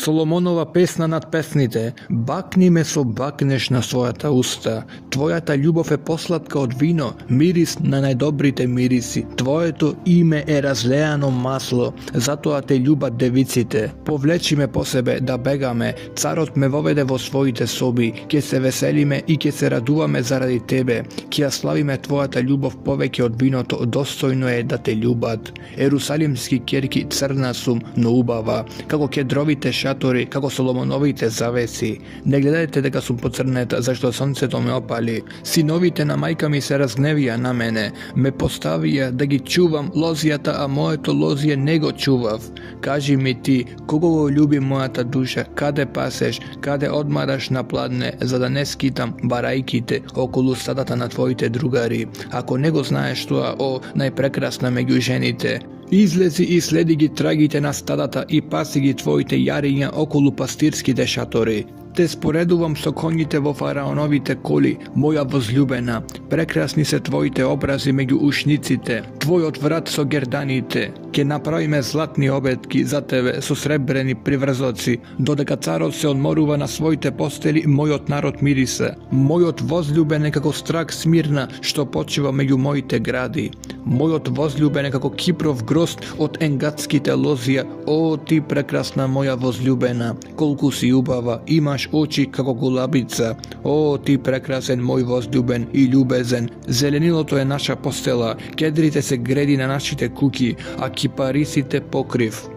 Соломонова песна над песните. Бакни ме со бакнеш на својата уста. Твојата љубов е посладка од вино, мирис на најдобрите мириси. Твоето име е разлеано масло, затоа те љубат девиците. Повлечи ме по себе да бегаме, царот ме воведе во своите соби, ќе се веселиме и ќе се радуваме заради тебе. Ќе ја славиме твојата љубов повеќе од виното, достојно е да те љубат. Ерусалимски ќерки црна сум, но убава, како кедровите шатори, како Соломоновите завеси. Не гледајте дека сум поцрнета, зашто сонцето ме опали. Синовите на мајка ми се разгневија на мене, ме поставија да ги чувам лозијата, а моето лозије не го чував. Кажи ми ти, кого го љуби мојата душа, каде пасеш, каде одмараш на пладне, за да не скитам барајките околу стадата на твоите другари. Ако не го знаеш тоа, о најпрекрасна меѓу жените, излези и следи ги трагите на стадата и паси ги твоите јариња околу пастирските шатори. Те споредувам со коњите во фараоновите коли, моја возљубена. Прекрасни се твоите образи меѓу ушниците, твојот врат со герданите. Ке направиме златни обетки за тебе со сребрени приврзоци, додека царот се одморува на своите постели, мојот народ мирисе. Мојот возљубен е како страк Смирна, што почива меѓу моите гради. Мојот возљубен е како Кипров грозд од енгатските лозија. О, ти прекрасна моја возљубена, колку си убава, имаш очи како гулабица. О, ти прекрасен мој возљубен и љубезен. Зеленилото е наша постела, кедрите се греди на нашите куки, а кипарисите покрив.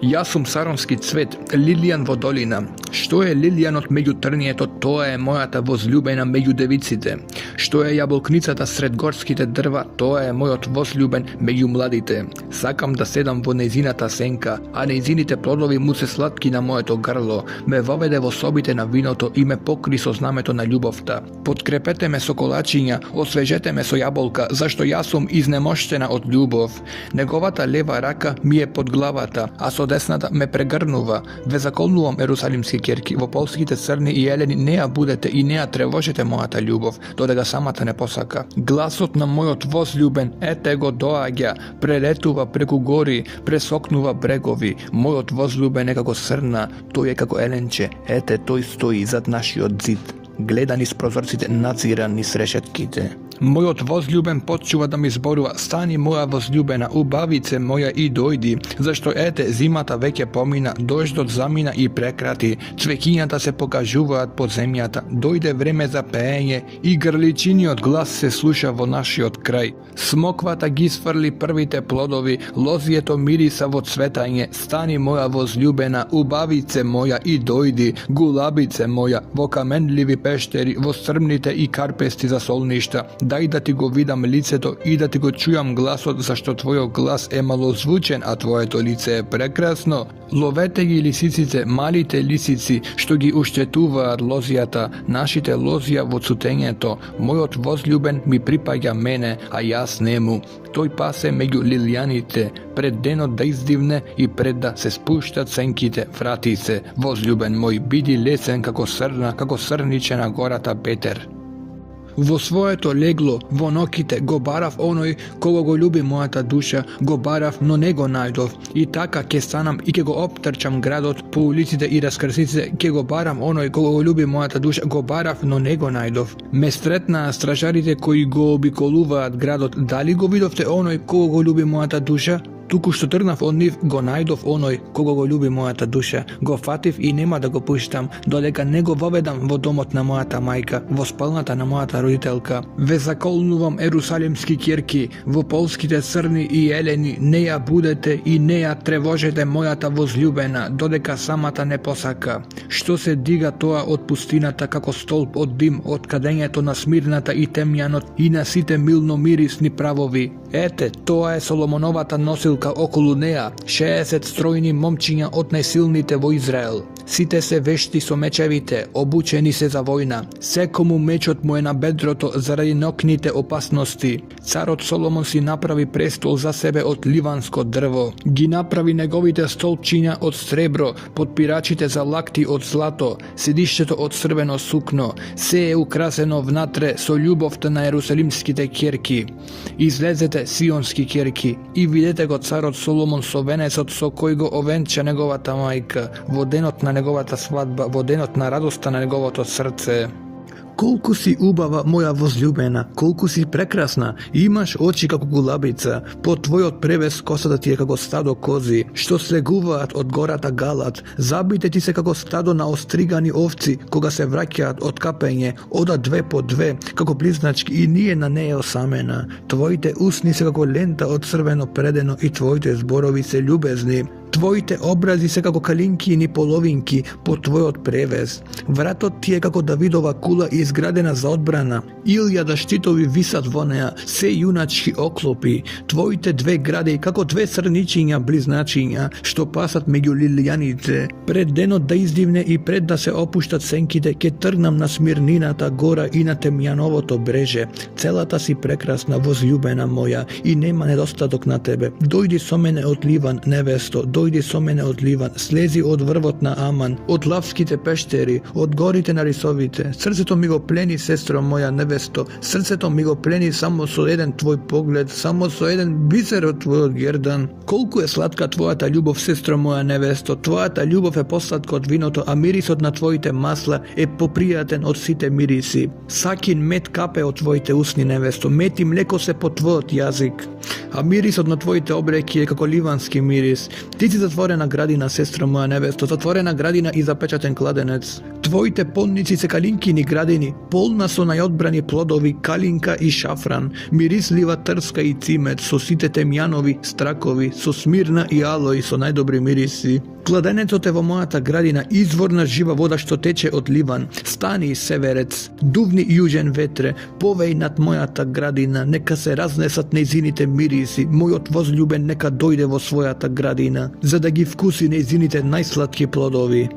Јас сум саронски цвет, лилијан во долина. Што е лилијанот меѓу трнието, тоа е мојата возљубена меѓу девиците. Што е јаболкницата сред горските дрва, тоа е мојот возљубен меѓу младите. Сакам да седам во нејзината сенка, а нејзините плодови му се сладки на моето грло. Ме воведе во собите на виното и ме покри со знамето на љубовта. Подкрепете ме со колачиња, освежете ме со јаболка, зашто јас сум изнемоштена од љубов. Неговата лева рака ми е под главата, а со десната ме прегрнува. Ве заколнувам, ерусалимски ќерки, во полските црни и елени не ја будете и не ја тревожете мојата љубов, додека самата не посака. Гласот на мојот возљубен, ете го доаѓа, прелетува преку гори, пресокнува брегови. Мојот возљубен е како срна, тој е како еленче, ете тој стои зад нашиот зид. Гледа низ прозорците, надзира низ решетките. Мојот возљубен почува да ми зборува, стани моја возљубена, убавице моја и дојди, зашто ете зимата веќе помина, дождот замина и прекрати, цвеќињата се покажуваат под земјата, дојде време за пеење и грличиниот глас се слуша во нашиот крај. Смоквата ги сврли првите плодови, лозието мириса во цветање, стани моја возљубена, убавице моја и дојди, гулабице моја, во каменливи пештери, во стрмните и карпести за солништа. Дај да ти го видам лицето и да ти го чујам гласот, зашто твојот глас е малозвучен, а твоето лице е прекрасно. Ловете ги лисиците, малите лисици, што ги уштетуваат лозијата, нашите лозија во цутењето. Мојот возљубен ми припаѓа мене, а јас нему. Тој пасе меѓу лилијаните, пред денот да издивне и пред да се спуштат сенките, врати се. Возљубен мој, биди лесен како срна, како срниче на гората Петер. Во своето легло, во ноките, го барав оној кого го љуби мојата душа, го барав, но не го најдов. И така ќе станам и ќе го оптрчам градот по улиците и раскрсиците, ќе го барам оној кого го љуби мојата душа, го барав, но не го најдов. Ме стретнаа стражарите кои го обиколуваат градот, дали го видовте оној кого го љуби мојата душа? Туку што тргнав од нив, го најдов оној кого го љуби мојата душа. Го фатив и нема да го пуштам, додека не го воведам во домот на мојата мајка, во спалната на мојата родителка. Ве заколнувам, ерусалимски ќерки, во полските црни и елени, не ја будете и не ја тревожете мојата возљубена, додека самата не посака. Што се дига тоа од пустината како столб од дим, од кадењето на Смирната и темјанот и на сите милно мирисни правови. Ете, тоа е Соломоновата носилка околу неа, 60 стројни момчиња од најсилните во Израел. Site se vešti so mečevite, obučeni se za vojna. Sekomu mečot mu je na bedroto zaradi noknite opasnosti. Carot Solomon si napravi prestol za sebe od livansko drvo. Gi napravi negovite stolčinja od srebro, podpiračite za lakti od zlato, sedišteto od crveno sukno. Se je ukraseno vnatre so ljubovta na jerusalimskite kjerki. Izlezete sionski kjerki i videte go carot Solomon so venecot so koji go ovenča negovata majka, vodenotna negovata svadba, vodenotna radosta na negovato srce. Kolku si ubava moja возлюбена, kolku si prekrasna, imaš oči kako gulabica, po tvoj od preves kosata ti je kako stado kozi, što sleguvat od gorata galat, zabite ti se kako stado na ostrigani ovci, koga se vraćat od kapenje, oda dve po dve, kako bliznački i nije na neje osamena. Tvojite usni se kako lenta od crveno predeno i tvojite zborovi se ljubezni. Tvojite obrazi se kako kalinkini polovinki, po tvoj od prevez. Vrato ti je kako Davidova kula izgradena za odbrana. Ilja da štitovi visat voneja, se junački oklopi. Tvojite dve grade kako dve srničinja bliznačinja, što pasat među liljanice. Pred deno da izdivne i pred da se opuštat senkite, ke trgnam na smirninata gora i na temjanovoto breže. Celata si prekrasna, возлюбена moja, i nema nedostatok na tebe. Dojdi so mene od Livan, nevesto, dojdi so mene od Livan, slezi od vrvot na Aman, od lavskite pešteri, od gorite narisovite. Srce to mi go pleni, sestro moja nevesto, srce to mi go pleni samo so jedan tvoj pogled, samo so jedan biser od tvojeg gerdan. Kolku je slatka tvoja ta ljubov, sestro moja nevesto, tvoja ta ljubov je poslatko od vinoto, a mirisot na tvojite masla je poprijaten od site mirisi. Sakin med kape od tvojite usni nevesto, med i mleko se po tvojot jazik, a mirisot na tvojite obreki je kako livanski miris. Ti si zatvorena gradina, sestro moja nevesto, zatvorena gradina i zapečaten kladenec. Tvojite polnici se kalinkini gradini, polna so najodbrani plodovi, kalinka i šafran, mirisliva trska i cimet, so site temjanovi, strakovi, so smirna i aloj, so najdobri mirisi. Kladeneco tevo moja ta gradina, izvorna živa voda što teče od Livan, stani severec, duvni južen vetre, povej nad moja ta gradina, neka se raznesat nezinite mirisi, moj od возлюбен neka dojde vo svoja ta gradina, za da gi vkusi nezinite najslatki plodovi.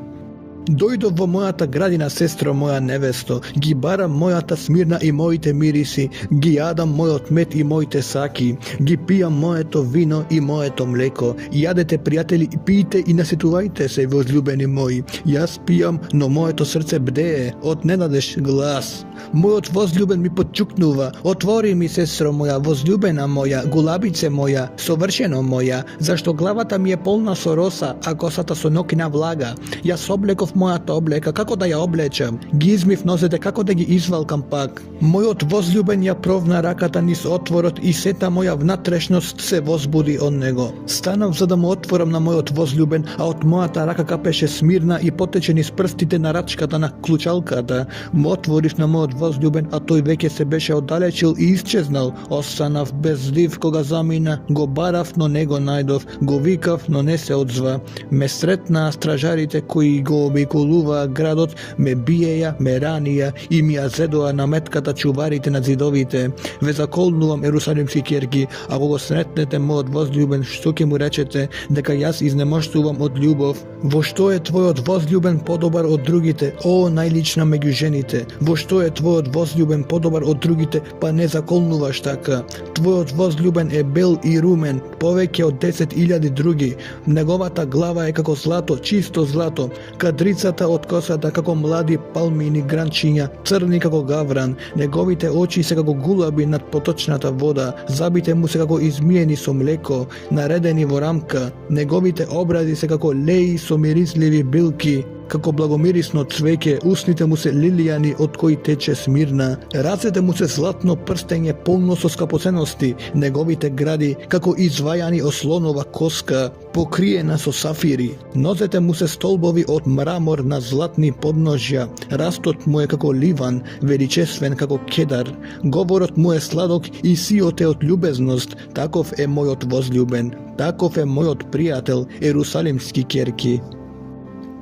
Dojdo vo moja ta gradina, sestro moja nevesto, gi baram moja ta smirna i mojite mirisi, gi jadam mojot met i mojite saki, gi pijam moje to vino i moje to mleko, jadete prijatelji, pijte i nasituvajte se, возлюбeni moji, ja spijam, no moje to srce bdeje, odnenadeš glas. Moj od возлюбен mi podčuknuva, otvori mi, sestro moja, возлюбena moja, gulabice moja, sovršeno moja, zašto glavata mi je polna sorosa, a kosata so nokina vlaga, ja soblekov moja to obleka, kako da ja oblečem, gi izmiv nosete, kako da gi izvalkam pak. Moj od возлюбен ja provna rakata nis otvorot i seta moja vnatrešnost se возбуди od nego. Stanov za da mu otvoram na moj od возлюбен, a od moja ta raka kapeše smirna i poteče niz prstite na račkata na klučalkata. Mu otvoriš na moj od возлюбен, a toj veke se beše oddalečil i isčeznal, ostanav bez div koga zamina, go barav no nego najdov, go vikav no ne se odzva. Me sretna stražarite koji go obikuluva gradot, me bijeja, me ranija i mi azedoa na metkata čuvarite na zidovite. Ve zakolnuvam Jerusalimski kjerki, ako go sretnete moj od возлюбен, što ke mu rečete, deka jas iznemoštuvam od ljubov. Vo što je tvoj od возлюбен podobar od drugite, o najlična među ženite, vo što je tvoj od возлюбен podobar od drugite, pa ne zakolnuvaš taka. Tvoj od возлюбен je bel i rumen, povek je od 10.000 drugi, negovata glava je kako zlato, čisto zlato, kadricata od kosata kako mladi palmini grančinja, crni kako gavran, negovite oči se kako gulabi nad potočnata voda, zabite mu se kako izmijeni so mleko, naredeni voramka, negovite obrazi se kako leji so mirislivi bilki, kako blagomirisno cveke, usnite mu se lilijani od koji teče smirna, razete mu se zlatno prstenje polno so skapocenosti, negovite gradi kako izvajani oslonova koska, pokrijena so safiri, nozete mu se stolbovi od mramor na zlatni podnožja, rastot mu je kako livan, veličestven kako kedar, govorot mu je sladok i sijote od ljubeznost, takov je moj od возлюбен, takov je moj od prijatelj, Jerusalimski kjerki.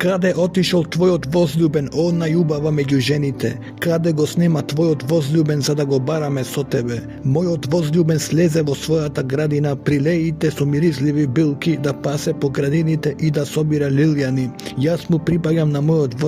Каде отишол твојот возлюбен, о најубава меѓу жените? Каде го снема твојот возлюбен за да го бараме со тебе? Мојот возлюбен слезе во својата градина, прилеите со мирисливи билки да пасе по градините и да собира лилјани. Јас му припаѓам на мојот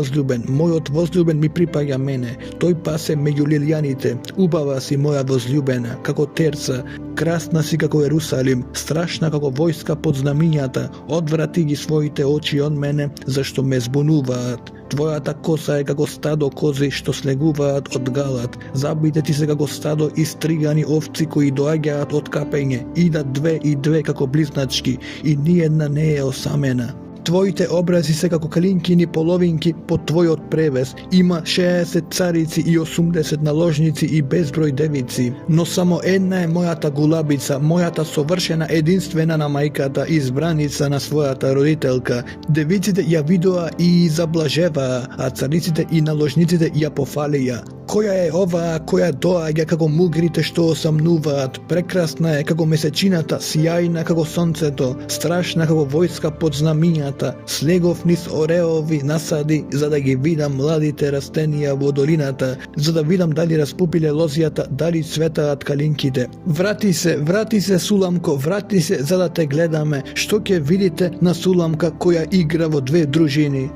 возлюбен ми припаѓа мене. Тој пасе меѓу лилјаните. Убава си моја возлюбена, како терца, красна си како Ерусалим, страшна како војска под знамињата. Одврати ги своите очи од мене, зашто ме збунуваат. Твојата коса е како стадо кози што слегуваат од галат. Забите ти се како стадо истригани овци кои доаѓаат од капење. Идат две и две како близначки и ниедна не е осамена. Твоите образи се како калинкини половинки под твојот превес. Има 60 царици и 80 наложници и безброј девици. Но само една е мојата гулабица, мојата совршена единствена на мајката, избраница на својата родителка. Девиците ја видоа и заблажеваа, а цариците и наложниците ја пофалија. Која е оваа која доаѓа како мугрите што осамнуваат? Прекрасна е како месечината, сјајна како сонцето, страшна како војска под знамињата. Слегов низ ореови насади за да ги видам младите растенија во долината, за да видам дали распупиле лозијата, дали цветаат калинките. Врати се Суламко, врати се за да те гледаме. Што ќе видите на Суламка која игра во две дружини?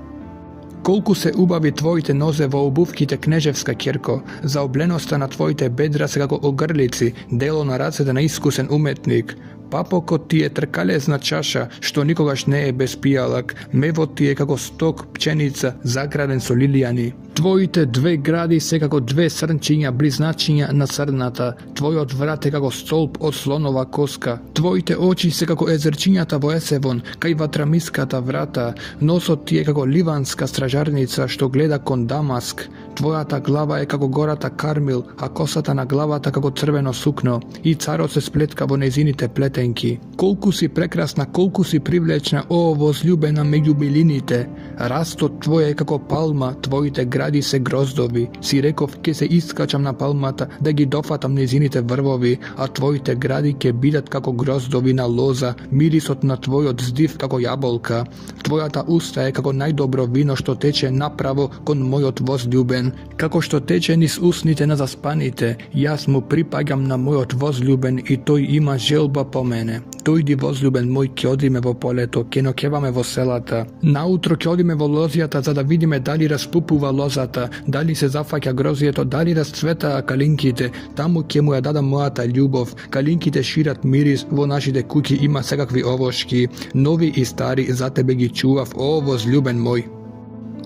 Колку се убави твоите нозе во обувките кнежевска кирко, заобленоста на твоите бедра се како огрлици, дело на рацете на искусен уметник. Папокот ти е тркалезна чаша, што никогаш не е без пијалак, мевот ти е како сток пченица, заграден со лилијани. Твоите две гради се како две срнчиња, близначиња на срната, твојот врат е како столб од слонова коска, твоите очи се како езерчињата во Есевон, кај ватрамиската врата, носот ти е како ливанска стражарница што гледа кон Дамаск, твојата глава е како гората Кармил, а косата на главата како црвено сукно, и царот се сплетка во незините плетенки. Колку си прекрасна, колку си привлечна, о возлюбена меѓу милините, растот твој е како палма, твоите гради се гроздови, си реков ке се искачам на палмата да ги дофатам незините врвови, а твоите гради ке бидат како гроздови на лоза, мирисот на твојот здив како јаболка, твојата уста е како најдобро вино што тече направо кон мојот возлюбен, како што тече низ усните на заспаните, јас му припаѓам на мојот возлюбен и тој има желба по мене. Дојди возлюбен мој, ќе одиме во полето, ќе ноќеваме во селата. Наутро ќе одиме во лозијата за да видиме дали распупува лозата, дали се зафаќа грозието, дали расцветаа калинките. Таму ќе му ја дадам мојата љубов. Калинките шират мирис, во нашите куќи има секакви овошки, нови и стари, за тебе ги чував, о возлюбен мој.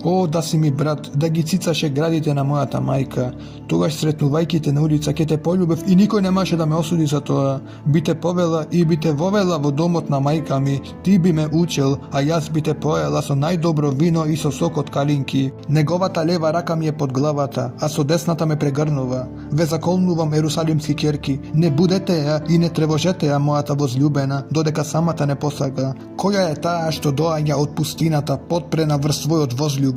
О, да си ми брат, да ги цицаше градите на мојата мајка. Тогаш сретнувајќите на улица ке те полюбев и никој немаше да ме осуди за тоа. Би те повела и би те вовела во домот на мајка ми, ти би ме учел, а јас би те поела со најдобро вино и со сок од калинки. Неговата лева рака ми е под главата, а со десната ме прегрнува. Ве заколнувам, ерусалимски ќерки, не будете ја и не тревожете ја мојата возлюбена, додека самата не посака. Која е таа што доаѓа од пустината, потпрена врз својот возлюбен?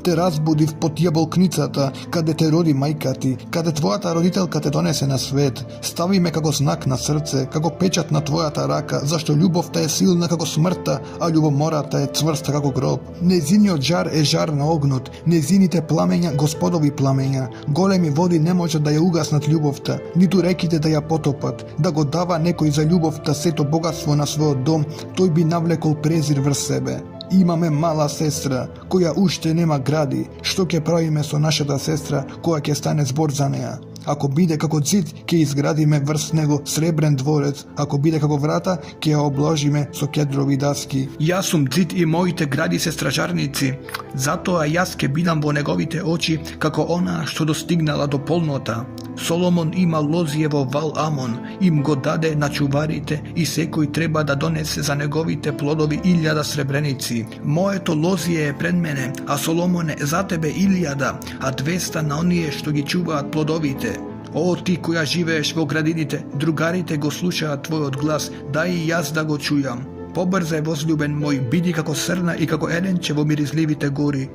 Те разбудив под јаболкницата, каде те роди мајка ти, каде твојата родителка те донесе на свет. Стави ме како знак на срце, како печат на твојата рака, зашто љубовта е силна како смртта, а љубомората е цврста како гроб. Незиниот жар е жар на огнот, незините пламења господови пламења. Големи води не можат да ја угаснат љубовта, ниту реките да ја потопат. Да го дава некој за љубовта сето богатство на својот дом, тој би навлекол презир врз себе. Имаме мала сестра, која уште нема гради. Што ќе правиме со нашата сестра, која ќе стане збор за неа? Ако биде како цид, ќе изградиме врз него сребрен дворец. Ако биде како врата, ќе ја обложиме со кедрови даски. Јас сум цид и моите гради се стражарници. Затоа јас ќе бидам во неговите очи како онаа што достигнала до полнота. Соломон има лозие во Вал Амон, им го даде на чуварите и секој треба да донесе за неговите плодови 1000 сребреници. Моето лозие е пред мене, а Соломоне за тебе 1000, а 200 на оние што ги чуваат плодовите. О, ти која живееш во градините, другарите го слушаат твојот глас, дај и јас да го чујам. Побрзај, возлюбен мој, биди како срна и како еленче во миризливите гори.